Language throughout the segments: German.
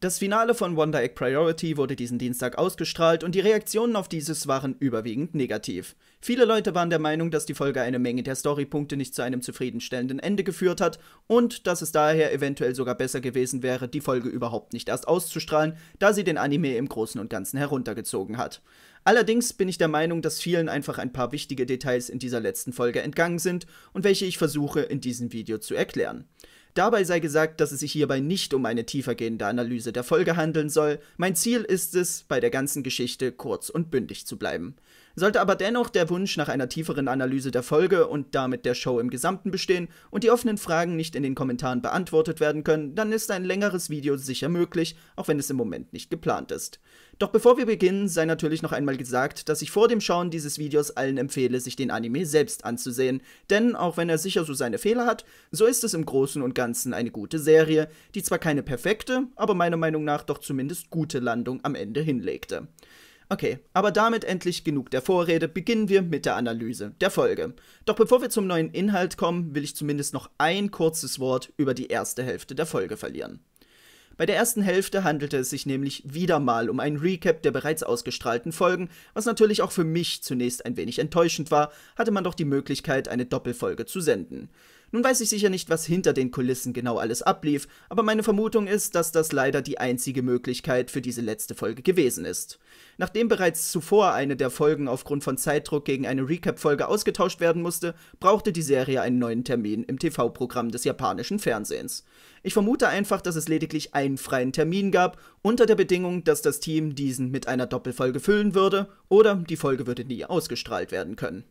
Das Finale von Wonder Egg Priority wurde diesen Dienstag ausgestrahlt und die Reaktionen auf dieses waren überwiegend negativ. Viele Leute waren der Meinung, dass die Folge eine Menge der Storypunkte nicht zu einem zufriedenstellenden Ende geführt hat und dass es daher eventuell sogar besser gewesen wäre, die Folge überhaupt nicht erst auszustrahlen, da sie den Anime im Großen und Ganzen heruntergezogen hat. Allerdings bin ich der Meinung, dass vielen einfach ein paar wichtige Details in dieser letzten Folge entgangen sind und welche ich versuche in diesem Video zu erklären. Dabei sei gesagt, dass es sich hierbei nicht um eine tiefergehende Analyse der Folge handeln soll. Mein Ziel ist es, bei der ganzen Geschichte kurz und bündig zu bleiben. Sollte aber dennoch der Wunsch nach einer tieferen Analyse der Folge und damit der Show im Gesamten bestehen und die offenen Fragen nicht in den Kommentaren beantwortet werden können, dann ist ein längeres Video sicher möglich, auch wenn es im Moment nicht geplant ist. Doch bevor wir beginnen, sei natürlich noch einmal gesagt, dass ich vor dem Schauen dieses Videos allen empfehle, sich den Anime selbst anzusehen, denn auch wenn er sicher so seine Fehler hat, so ist es im Großen und Ganzen eine gute Serie, die zwar keine perfekte, aber meiner Meinung nach doch zumindest gute Landung am Ende hinlegte. Okay, aber damit endlich genug der Vorrede, beginnen wir mit der Analyse der Folge. Doch bevor wir zum neuen Inhalt kommen, will ich zumindest noch ein kurzes Wort über die erste Hälfte der Folge verlieren. Bei der ersten Hälfte handelte es sich nämlich wieder mal um einen Recap der bereits ausgestrahlten Folgen, was natürlich auch für mich zunächst ein wenig enttäuschend war, hatte man doch die Möglichkeit, eine Doppelfolge zu senden. Nun weiß ich sicher nicht, was hinter den Kulissen genau alles ablief, aber meine Vermutung ist, dass das leider die einzige Möglichkeit für diese letzte Folge gewesen ist. Nachdem bereits zuvor eine der Folgen aufgrund von Zeitdruck gegen eine Recap-Folge ausgetauscht werden musste, brauchte die Serie einen neuen Termin im TV-Programm des japanischen Fernsehens. Ich vermute einfach, dass es lediglich einen freien Termin gab, unter der Bedingung, dass das Team diesen mit einer Doppelfolge füllen würde, oder die Folge würde nie ausgestrahlt werden können.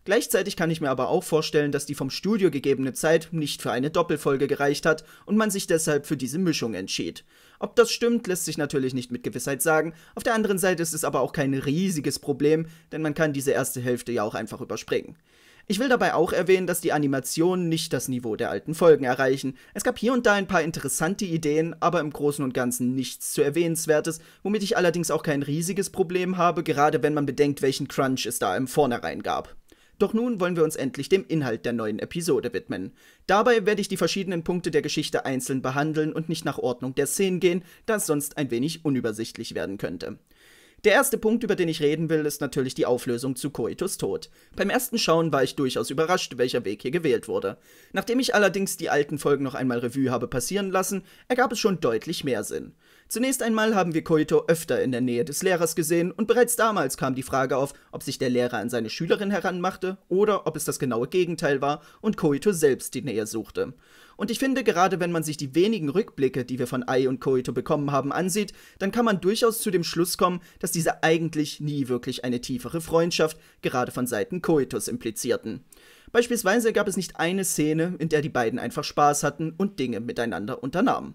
Gleichzeitig kann ich mir aber auch vorstellen, dass die vom Studio gegebene Zeit nicht für eine Doppelfolge gereicht hat und man sich deshalb für diese Mischung entschied. Ob das stimmt, lässt sich natürlich nicht mit Gewissheit sagen, auf der anderen Seite ist es aber auch kein riesiges Problem, denn man kann diese erste Hälfte ja auch einfach überspringen. Ich will dabei auch erwähnen, dass die Animationen nicht das Niveau der alten Folgen erreichen. Es gab hier und da ein paar interessante Ideen, aber im Großen und Ganzen nichts zu Erwähnenswertes, womit ich allerdings auch kein riesiges Problem habe, gerade wenn man bedenkt, welchen Crunch es da im Vornherein gab. Doch nun wollen wir uns endlich dem Inhalt der neuen Episode widmen. Dabei werde ich die verschiedenen Punkte der Geschichte einzeln behandeln und nicht nach Ordnung der Szenen gehen, da es sonst ein wenig unübersichtlich werden könnte. Der erste Punkt, über den ich reden will, ist natürlich die Auflösung zu Koitos Tod. Beim ersten Schauen war ich durchaus überrascht, welcher Weg hier gewählt wurde. Nachdem ich allerdings die alten Folgen noch einmal Revue habe passieren lassen, ergab es schon deutlich mehr Sinn. Zunächst einmal haben wir Koito öfter in der Nähe des Lehrers gesehen und bereits damals kam die Frage auf, ob sich der Lehrer an seine Schülerin heranmachte oder ob es das genaue Gegenteil war und Koito selbst die Nähe suchte. Und ich finde, gerade wenn man sich die wenigen Rückblicke, die wir von Ai und Koito bekommen haben, ansieht, dann kann man durchaus zu dem Schluss kommen, dass diese eigentlich nie wirklich eine tiefere Freundschaft, gerade von Seiten Koitos, implizierten. Beispielsweise gab es nicht eine Szene, in der die beiden einfach Spaß hatten und Dinge miteinander unternahmen.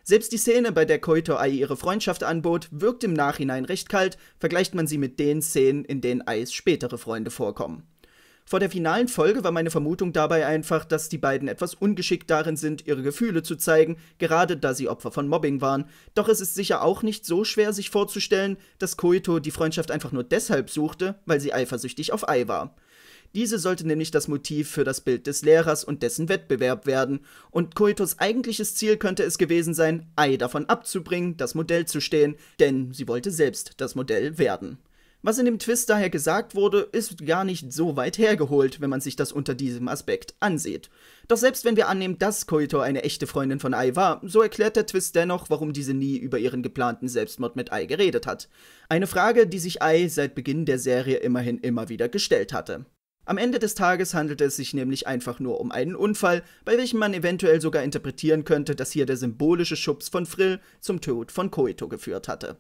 Selbst die Szene, bei der Koito Ai ihre Freundschaft anbot, wirkt im Nachhinein recht kalt, vergleicht man sie mit den Szenen, in denen Ais spätere Freunde vorkommen. Vor der finalen Folge war meine Vermutung dabei einfach, dass die beiden etwas ungeschickt darin sind, ihre Gefühle zu zeigen, gerade da sie Opfer von Mobbing waren. Doch es ist sicher auch nicht so schwer, sich vorzustellen, dass Koito die Freundschaft einfach nur deshalb suchte, weil sie eifersüchtig auf Ai war. Diese sollte nämlich das Motiv für das Bild des Lehrers und dessen Wettbewerb werden, und Koitos eigentliches Ziel könnte es gewesen sein, Ai davon abzubringen, das Modell zu stehen, denn sie wollte selbst das Modell werden. Was in dem Twist daher gesagt wurde, ist gar nicht so weit hergeholt, wenn man sich das unter diesem Aspekt ansieht. Doch selbst wenn wir annehmen, dass Koito eine echte Freundin von Ai war, so erklärt der Twist dennoch, warum diese nie über ihren geplanten Selbstmord mit Ai geredet hat. Eine Frage, die sich Ai seit Beginn der Serie immerhin immer wieder gestellt hatte. Am Ende des Tages handelte es sich nämlich einfach nur um einen Unfall, bei welchem man eventuell sogar interpretieren könnte, dass hier der symbolische Schubs von Frill zum Tod von Koito geführt hatte.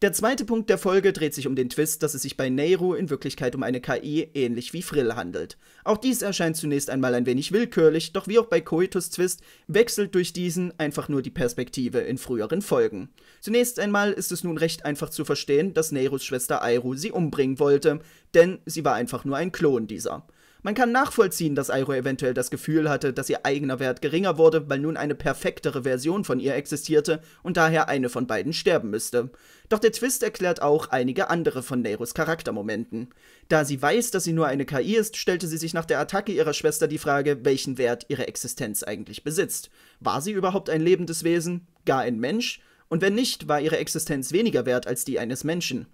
Der zweite Punkt der Folge dreht sich um den Twist, dass es sich bei Neiru in Wirklichkeit um eine KI ähnlich wie Frill handelt. Auch dies erscheint zunächst einmal ein wenig willkürlich, doch wie auch bei Koitos Twist wechselt durch diesen einfach nur die Perspektive in früheren Folgen. Zunächst einmal ist es nun recht einfach zu verstehen, dass Neirus Schwester Airu sie umbringen wollte, denn sie war einfach nur ein Klon dieser. Man kann nachvollziehen, dass Airu eventuell das Gefühl hatte, dass ihr eigener Wert geringer wurde, weil nun eine perfektere Version von ihr existierte und daher eine von beiden sterben müsste. Doch der Twist erklärt auch einige andere von Neirus Charaktermomenten. Da sie weiß, dass sie nur eine KI ist, stellte sie sich nach der Attacke ihrer Schwester die Frage, welchen Wert ihre Existenz eigentlich besitzt. War sie überhaupt ein lebendes Wesen? Gar ein Mensch? Und wenn nicht, war ihre Existenz weniger wert als die eines Menschen.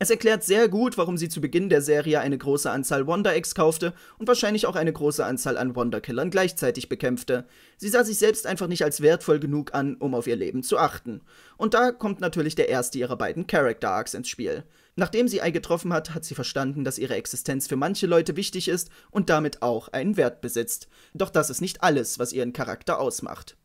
Es erklärt sehr gut, warum sie zu Beginn der Serie eine große Anzahl Wonder Eggs kaufte und wahrscheinlich auch eine große Anzahl an Wonder-Killern gleichzeitig bekämpfte. Sie sah sich selbst einfach nicht als wertvoll genug an, um auf ihr Leben zu achten. Und da kommt natürlich der erste ihrer beiden Character Arcs ins Spiel. Nachdem sie Ai getroffen hat, hat sie verstanden, dass ihre Existenz für manche Leute wichtig ist und damit auch einen Wert besitzt. Doch das ist nicht alles, was ihren Charakter ausmacht.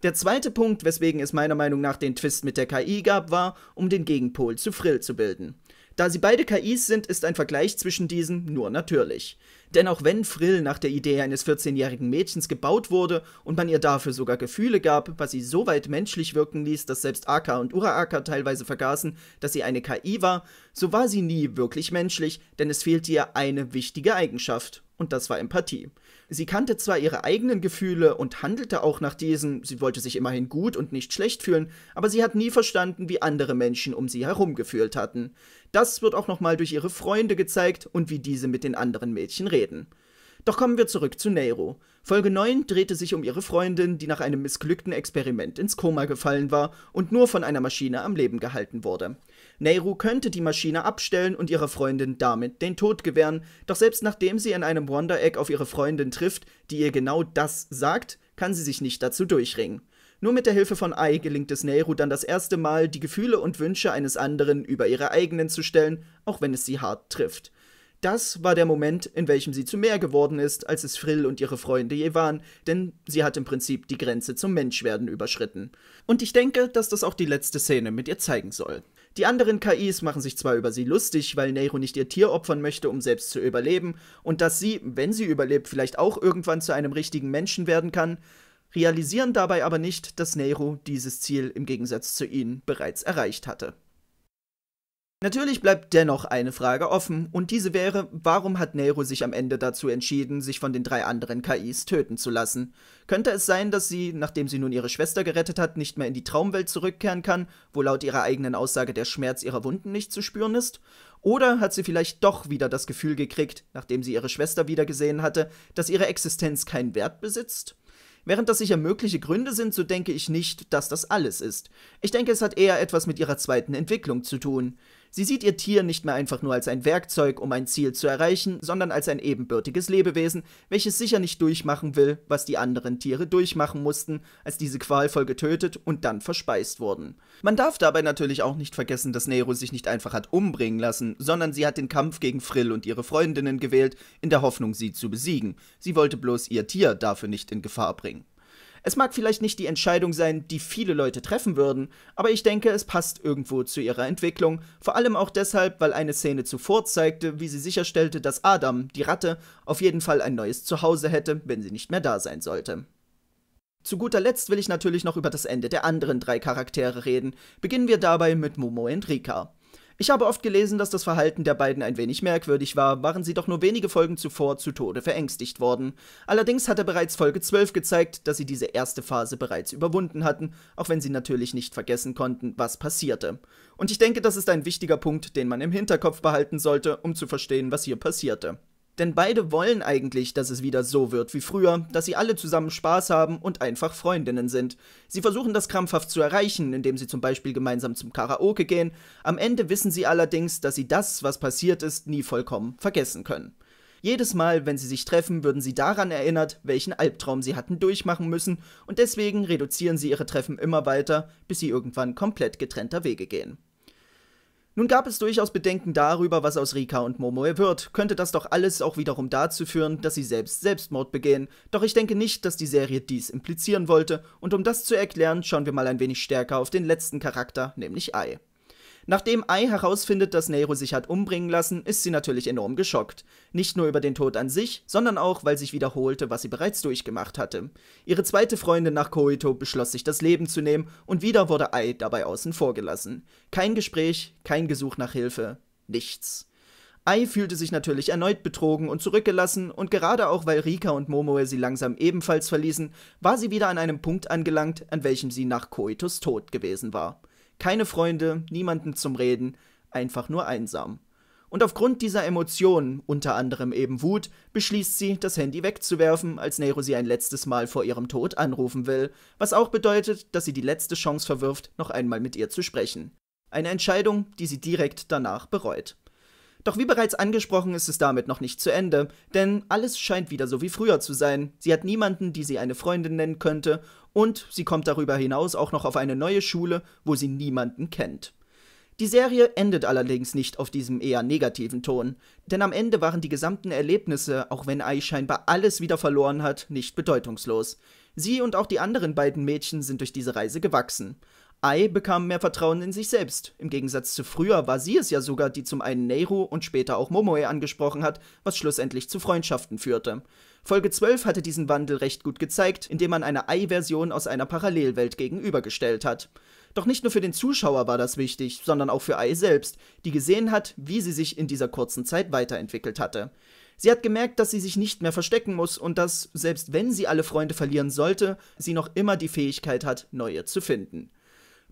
Der zweite Punkt, weswegen es meiner Meinung nach den Twist mit der KI gab, war, um den Gegenpol zu Frill zu bilden. Da sie beide KIs sind, ist ein Vergleich zwischen diesen nur natürlich. Denn auch wenn Frill nach der Idee eines 14-jährigen Mädchens gebaut wurde und man ihr dafür sogar Gefühle gab, was sie so weit menschlich wirken ließ, dass selbst Aka und Uraraka teilweise vergaßen, dass sie eine KI war, so war sie nie wirklich menschlich, denn es fehlte ihr eine wichtige Eigenschaft. Und das war Empathie. Sie kannte zwar ihre eigenen Gefühle und handelte auch nach diesen, sie wollte sich immerhin gut und nicht schlecht fühlen, aber sie hat nie verstanden, wie andere Menschen um sie herum gefühlt hatten. Das wird auch nochmal durch ihre Freunde gezeigt und wie diese mit den anderen Mädchen reden. Doch kommen wir zurück zu Neiru. Folge 9 drehte sich um ihre Freundin, die nach einem missglückten Experiment ins Koma gefallen war und nur von einer Maschine am Leben gehalten wurde. Neiru könnte die Maschine abstellen und ihrer Freundin damit den Tod gewähren, doch selbst nachdem sie in einem Wonder Egg auf ihre Freundin trifft, die ihr genau das sagt, kann sie sich nicht dazu durchringen. Nur mit der Hilfe von Ai gelingt es Neiru dann das erste Mal, die Gefühle und Wünsche eines anderen über ihre eigenen zu stellen, auch wenn es sie hart trifft. Das war der Moment, in welchem sie zu mehr geworden ist, als es Frill und ihre Freunde je waren, denn sie hat im Prinzip die Grenze zum Menschwerden überschritten. Und ich denke, dass das auch die letzte Szene mit ihr zeigen soll. Die anderen KIs machen sich zwar über sie lustig, weil Neiru nicht ihr Tier opfern möchte, um selbst zu überleben, und dass sie, wenn sie überlebt, vielleicht auch irgendwann zu einem richtigen Menschen werden kann, realisieren dabei aber nicht, dass Neiru dieses Ziel im Gegensatz zu ihnen bereits erreicht hatte. Natürlich bleibt dennoch eine Frage offen, und diese wäre, warum hat Neiru sich am Ende dazu entschieden, sich von den 3 anderen KIs töten zu lassen? Könnte es sein, dass sie, nachdem sie nun ihre Schwester gerettet hat, nicht mehr in die Traumwelt zurückkehren kann, wo laut ihrer eigenen Aussage der Schmerz ihrer Wunden nicht zu spüren ist? Oder hat sie vielleicht doch wieder das Gefühl gekriegt, nachdem sie ihre Schwester wiedergesehen hatte, dass ihre Existenz keinen Wert besitzt? Während das sicher mögliche Gründe sind, so denke ich nicht, dass das alles ist. Ich denke, es hat eher etwas mit ihrer zweiten Entwicklung zu tun. Sie sieht ihr Tier nicht mehr einfach nur als ein Werkzeug, um ein Ziel zu erreichen, sondern als ein ebenbürtiges Lebewesen, welches sicher nicht durchmachen will, was die anderen Tiere durchmachen mussten, als diese qualvoll getötet und dann verspeist wurden. Man darf dabei natürlich auch nicht vergessen, dass Neiru sich nicht einfach hat umbringen lassen, sondern sie hat den Kampf gegen Frill und ihre Freundinnen gewählt, in der Hoffnung, sie zu besiegen. Sie wollte bloß ihr Tier dafür nicht in Gefahr bringen. Es mag vielleicht nicht die Entscheidung sein, die viele Leute treffen würden, aber ich denke, es passt irgendwo zu ihrer Entwicklung, vor allem auch deshalb, weil eine Szene zuvor zeigte, wie sie sicherstellte, dass Adam, die Ratte, auf jeden Fall ein neues Zuhause hätte, wenn sie nicht mehr da sein sollte. Zu guter Letzt will ich natürlich noch über das Ende der anderen 3 Charaktere reden. Beginnen wir dabei mit Momo und Rika. Ich habe oft gelesen, dass das Verhalten der beiden ein wenig merkwürdig war, waren sie doch nur wenige Folgen zuvor zu Tode verängstigt worden. Allerdings hatte bereits Folge 12 gezeigt, dass sie diese erste Phase bereits überwunden hatten, auch wenn sie natürlich nicht vergessen konnten, was passierte. Und ich denke, das ist ein wichtiger Punkt, den man im Hinterkopf behalten sollte, um zu verstehen, was hier passierte. Denn beide wollen eigentlich, dass es wieder so wird wie früher, dass sie alle zusammen Spaß haben und einfach Freundinnen sind. Sie versuchen das krampfhaft zu erreichen, indem sie zum Beispiel gemeinsam zum Karaoke gehen. Am Ende wissen sie allerdings, dass sie das, was passiert ist, nie vollkommen vergessen können. Jedes Mal, wenn sie sich treffen, würden sie daran erinnert, welchen Albtraum sie hatten durchmachen müssen, und deswegen reduzieren sie ihre Treffen immer weiter, bis sie irgendwann komplett getrennter Wege gehen. Nun gab es durchaus Bedenken darüber, was aus Rika und Momoe wird. Könnte das doch alles auch wiederum dazu führen, dass sie selbst Selbstmord begehen. Doch ich denke nicht, dass die Serie dies implizieren wollte, und um das zu erklären, schauen wir mal ein wenig stärker auf den letzten Charakter, nämlich Ai. Nachdem Ai herausfindet, dass Neiru sich hat umbringen lassen, ist sie natürlich enorm geschockt. Nicht nur über den Tod an sich, sondern auch, weil sich wiederholte, was sie bereits durchgemacht hatte. Ihre zweite Freundin nach Koito beschloss, sich das Leben zu nehmen, und wieder wurde Ai dabei außen vor gelassen. Kein Gespräch, kein Gesuch nach Hilfe, nichts. Ai fühlte sich natürlich erneut betrogen und zurückgelassen, und gerade auch, weil Rika und Momoe sie langsam ebenfalls verließen, war sie wieder an einem Punkt angelangt, an welchem sie nach Koitos Tod gewesen war. Keine Freunde, niemanden zum Reden, einfach nur einsam. Und aufgrund dieser Emotionen, unter anderem eben Wut, beschließt sie, das Handy wegzuwerfen, als Nero sie ein letztes Mal vor ihrem Tod anrufen will, was auch bedeutet, dass sie die letzte Chance verwirft, noch einmal mit ihr zu sprechen. Eine Entscheidung, die sie direkt danach bereut. Doch wie bereits angesprochen, ist es damit noch nicht zu Ende, denn alles scheint wieder so wie früher zu sein. Sie hat niemanden, die sie eine Freundin nennen könnte, und sie kommt darüber hinaus auch noch auf eine neue Schule, wo sie niemanden kennt. Die Serie endet allerdings nicht auf diesem eher negativen Ton, denn am Ende waren die gesamten Erlebnisse, auch wenn Ai scheinbar alles wieder verloren hat, nicht bedeutungslos. Sie und auch die anderen beiden Mädchen sind durch diese Reise gewachsen. Ai bekam mehr Vertrauen in sich selbst. Im Gegensatz zu früher war sie es ja sogar, die zum einen Neiru und später auch Momoe angesprochen hat, was schlussendlich zu Freundschaften führte. Folge 12 hatte diesen Wandel recht gut gezeigt, indem man eine Ai-Version aus einer Parallelwelt gegenübergestellt hat. Doch nicht nur für den Zuschauer war das wichtig, sondern auch für Ai selbst, die gesehen hat, wie sie sich in dieser kurzen Zeit weiterentwickelt hatte. Sie hat gemerkt, dass sie sich nicht mehr verstecken muss und dass, selbst wenn sie alle Freunde verlieren sollte, sie noch immer die Fähigkeit hat, neue zu finden.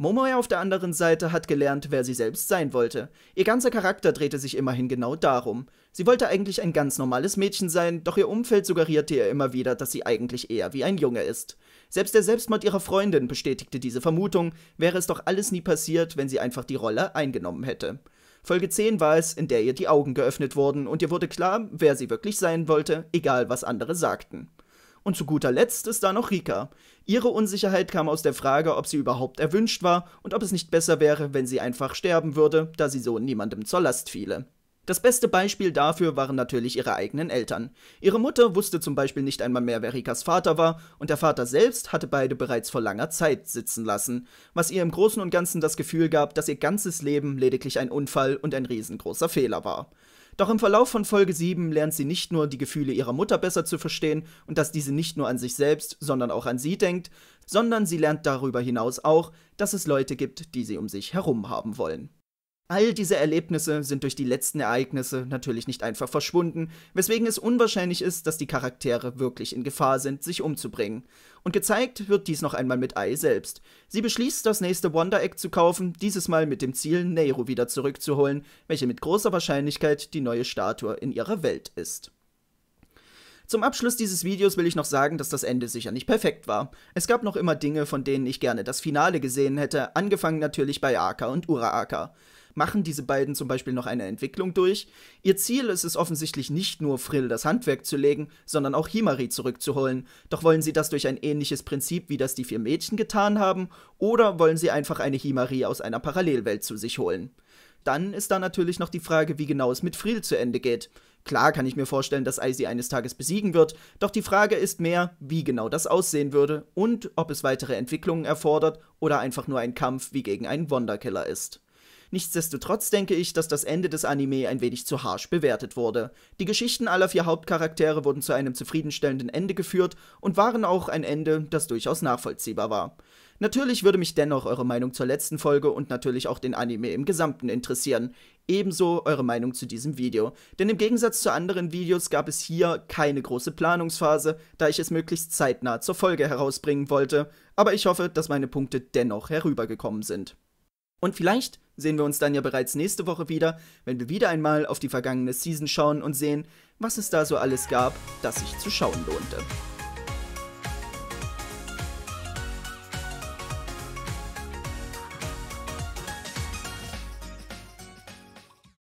Momoe auf der anderen Seite hat gelernt, wer sie selbst sein wollte. Ihr ganzer Charakter drehte sich immerhin genau darum. Sie wollte eigentlich ein ganz normales Mädchen sein, doch ihr Umfeld suggerierte ihr immer wieder, dass sie eigentlich eher wie ein Junge ist. Selbst der Selbstmord ihrer Freundin bestätigte diese Vermutung, wäre es doch alles nie passiert, wenn sie einfach die Rolle eingenommen hätte. Folge 10 war es, in der ihr die Augen geöffnet wurden und ihr wurde klar, wer sie wirklich sein wollte, egal was andere sagten. Und zu guter Letzt ist da noch Rika. Ihre Unsicherheit kam aus der Frage, ob sie überhaupt erwünscht war und ob es nicht besser wäre, wenn sie einfach sterben würde, da sie so niemandem zur Last fiele. Das beste Beispiel dafür waren natürlich ihre eigenen Eltern. Ihre Mutter wusste zum Beispiel nicht einmal mehr, wer Rikas Vater war, und der Vater selbst hatte beide bereits vor langer Zeit sitzen lassen, was ihr im Großen und Ganzen das Gefühl gab, dass ihr ganzes Leben lediglich ein Unfall und ein riesengroßer Fehler war. Doch im Verlauf von Folge 7 lernt sie nicht nur die Gefühle ihrer Mutter besser zu verstehen und dass diese nicht nur an sich selbst, sondern auch an sie denkt, sondern sie lernt darüber hinaus auch, dass es Leute gibt, die sie um sich herum haben wollen. All diese Erlebnisse sind durch die letzten Ereignisse natürlich nicht einfach verschwunden, weswegen es unwahrscheinlich ist, dass die Charaktere wirklich in Gefahr sind, sich umzubringen. Und gezeigt wird dies noch einmal mit Ai selbst. Sie beschließt, das nächste Wonder Egg zu kaufen, dieses Mal mit dem Ziel, Neiru wieder zurückzuholen, welche mit großer Wahrscheinlichkeit die neue Statue in ihrer Welt ist. Zum Abschluss dieses Videos will ich noch sagen, dass das Ende sicher nicht perfekt war. Es gab noch immer Dinge, von denen ich gerne das Finale gesehen hätte, angefangen natürlich bei Aka und Uraraka. Machen diese beiden zum Beispiel noch eine Entwicklung durch? Ihr Ziel ist es offensichtlich nicht nur, Frill das Handwerk zu legen, sondern auch Himari zurückzuholen. Doch wollen sie das durch ein ähnliches Prinzip, wie das die 4 Mädchen getan haben, oder wollen sie einfach eine Himari aus einer Parallelwelt zu sich holen? Dann ist da natürlich noch die Frage, wie genau es mit Frill zu Ende geht. Klar kann ich mir vorstellen, dass Ai sie eines Tages besiegen wird, doch die Frage ist mehr, wie genau das aussehen würde und ob es weitere Entwicklungen erfordert oder einfach nur ein Kampf wie gegen einen Wonderkiller ist. Nichtsdestotrotz denke ich, dass das Ende des Anime ein wenig zu harsch bewertet wurde. Die Geschichten aller 4 Hauptcharaktere wurden zu einem zufriedenstellenden Ende geführt und waren auch ein Ende, das durchaus nachvollziehbar war. Natürlich würde mich dennoch eure Meinung zur letzten Folge und natürlich auch den Anime im Gesamten interessieren. Ebenso eure Meinung zu diesem Video. Denn im Gegensatz zu anderen Videos gab es hier keine große Planungsphase, da ich es möglichst zeitnah zur Folge herausbringen wollte. Aber ich hoffe, dass meine Punkte dennoch herübergekommen sind. Und vielleicht sehen wir uns dann ja bereits nächste Woche wieder, wenn wir wieder einmal auf die vergangene Season schauen und sehen, was es da so alles gab, das sich zu schauen lohnte.